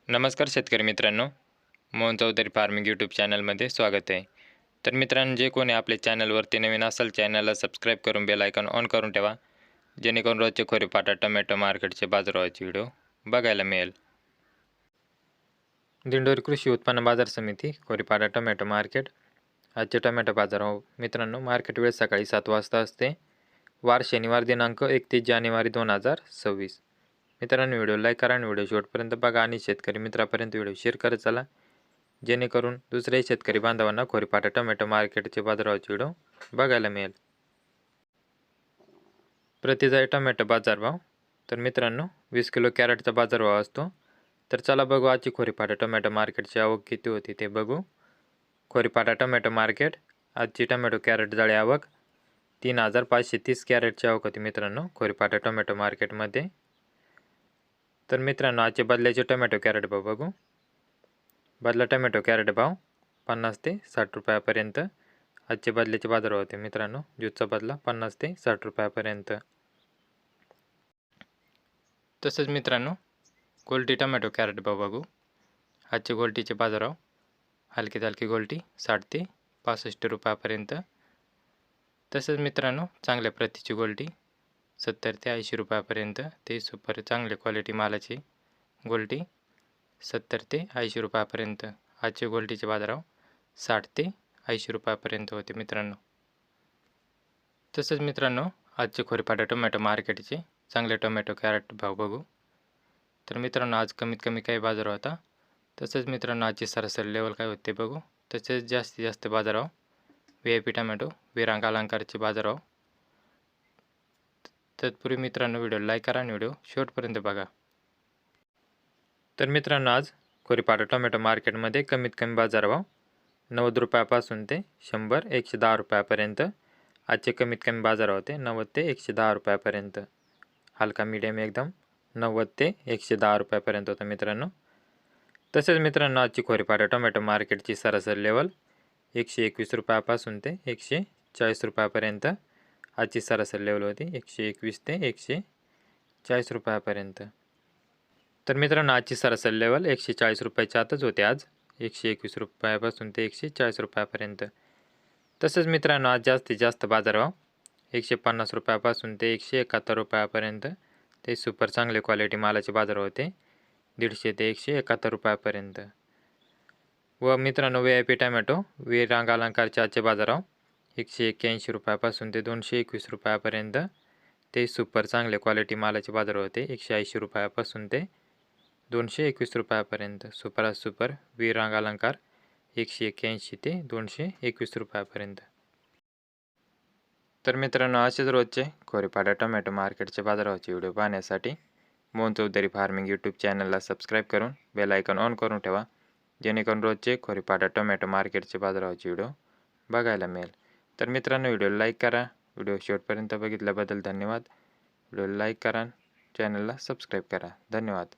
नमस्कार शेतकरी मित्रांनो, मोहन चौधरी फार्मिंग यूट्यूब चॅनलमध्ये स्वागत आहे. तर मित्रांनो, जे कोणी आपल्या चॅनलवरती नवीन असेल चॅनलला सबस्क्राईब करून बेल आयकॉन ऑन करून ठेवा, जेणेकरून रोजचे खोरेपाटा टोमॅटो मार्केटचे बाजारभावाचे व्हिडिओ बघायला मिळेल. दिंडोरी कृषी उत्पन्न बाजार समिती खोरेपाटा टोमॅटो मार्केट. आजचे टोमॅटो बाजारभाव मित्रांनो, मार्केट वेळ सकाळी 7 वाजता असते. वार शनिवार दिनांक 31 जानेवारी 2026. मित्रांनो, व्हिडिओ लाईक करा आणि व्हिडिओ शेवटपर्यंत बघा आणि शेतकरी मित्रापर्यंत व्हिडिओ शेअर करत चला, जेणेकरून दुसऱ्याही शेतकरी बांधवांना खोरेपाटा टोमॅटो मार्केटचे बाजारभावाचे व्हिडिओ बघायला मिळेल. प्रतिजाई टोमॅटो बाजारभाव. तर मित्रांनो, 20 किलो कॅरेटचा बाजारभाव असतो. तर चला बघू आजची खोरेपाटा टोमॅटो मार्केटची आवक किती होती ते बघू. खोरेपाटा टोमॅटो मार्केट. आजची टोमॅटो कॅरेट जाळी आवक 3530 कॅरेटची आवक होती मित्रांनो खोरेपाटा टोमॅटो मार्केटमध्ये. तर मित्रांनो, आजचे बदल्याचे टोमॅटो कॅरेट भाव बघू. बदला टोमॅटो कॅरेट भाव 50 ते 60 रुपयापर्यंत आजचे बदल्याचे बाजारभाव होते मित्रांनो. ज्यूसचा बदला 50 ते 60 रुपयापर्यंत. तसेच मित्रांनो, गोल्टी टोमॅटो कॅरेट भाव बघू. आजचे गोल्टीचे बाजारभाव हलकी गोल्टी 60 ते 65 रुपयापर्यंत. तसेच मित्रांनो, चांगल्या प्रतीची गोल्टी 70 ते 80 रुपयापर्यंत. ते सुपर चांगले क्वालिटी मालाची गोल्टी 70 ते 80 रुपयापर्यंत. आजचे गोल्टीचे बाजारभाव 60 ते 80 रुपयापर्यंत होते मित्रांनो. तसेच मित्रांनो, आजचे खोरेपाटा टोमॅटो मार्केटचे चांगले टोमॅटो कॅरेट भाव बघू. तर मित्रांनो, आज कमीत कमी काही बाजार होता. तसेच मित्रांनो, आजची सरासरी लेवल काय होते बघू. तसेच जास्तीत जास्त बाजारभाव VIP टोमॅटो विरांग अलंकारचे बाजारभाव. तत्पूर्वी मित्रांनो, व्हिडिओ लाईक करा आणि व्हिडिओ शेवटपर्यंत बघा. तर मित्रांनो, आज खोरेपाटा टोमॅटो मार्केटमध्ये कमीत कमी बाजारभाव 90 रुपयापासून ते 100-110 रुपयापर्यंत. आजचे कमीत कमी बाजार होते 90 ते 110 रुपयापर्यंत. हलका मीडियम एकदम 90 ते 110 रुपयापर्यंत होता मित्रांनो. तसेच मित्रांनो, आजची खोरेपाटा टोमॅटो मार्केटची सरासरी लेवल 121 रुपयापासून ते 140 रुपयापर्यंत. आजची सरासरी लेवल होती 121 ते 140 रुपयापर्यंत. तर मित्रांनो, आजची सरासरी लेवल 140 रुपयाच्या आतच होते आज. 121 रुपयापासून ते 140 रुपयापर्यंत. तसेच मित्रांनो, आज जास्तीत जास्त बाजारभाव 150 रुपयापासून ते 171 रुपयापर्यंत. ते सुपर चांगले क्वालिटी मालाचे बाजार होते 150 ते 171 रुपयापर्यंत. व मित्रांनो, VIP टोमॅटो विरांग अलंकारचे आजचे बाजारभाव 181 रुपयापासून ते 221 रुपयापर्यंत. ते सुपर चांगले क्वालिटी मालाचे बाजार होते 180 रुपयापासून ते 221 रुपयापर्यंत. सुपर विरांग अलंकार 181 ते 221 रुपयापर्यंत. तर मित्रांनो, असेच रोजचे खोरेपाटा टोमॅटो मार्केटचे बाजारभावाचे व्हिडिओ पाहण्यासाठी मोहन चौधरी फार्मिंग यूट्यूब चॅनलला सबस्क्राईब करून बेल आयकॉन ऑन करून ठेवा, जेणेकरून रोजचे खोरेपाटा टोमॅटो मार्केटचे बाजारभावाचे व्हिडिओ बघायला मिळेल. तर मित्रांनो, व्हिडिओ लाईक करा. व्हिडिओ शेवटपर्यंत बघितल्याबद्दल धन्यवाद. व्हिडिओ लाईक करा, चॅनलला सबस्क्राईब करा. धन्यवाद.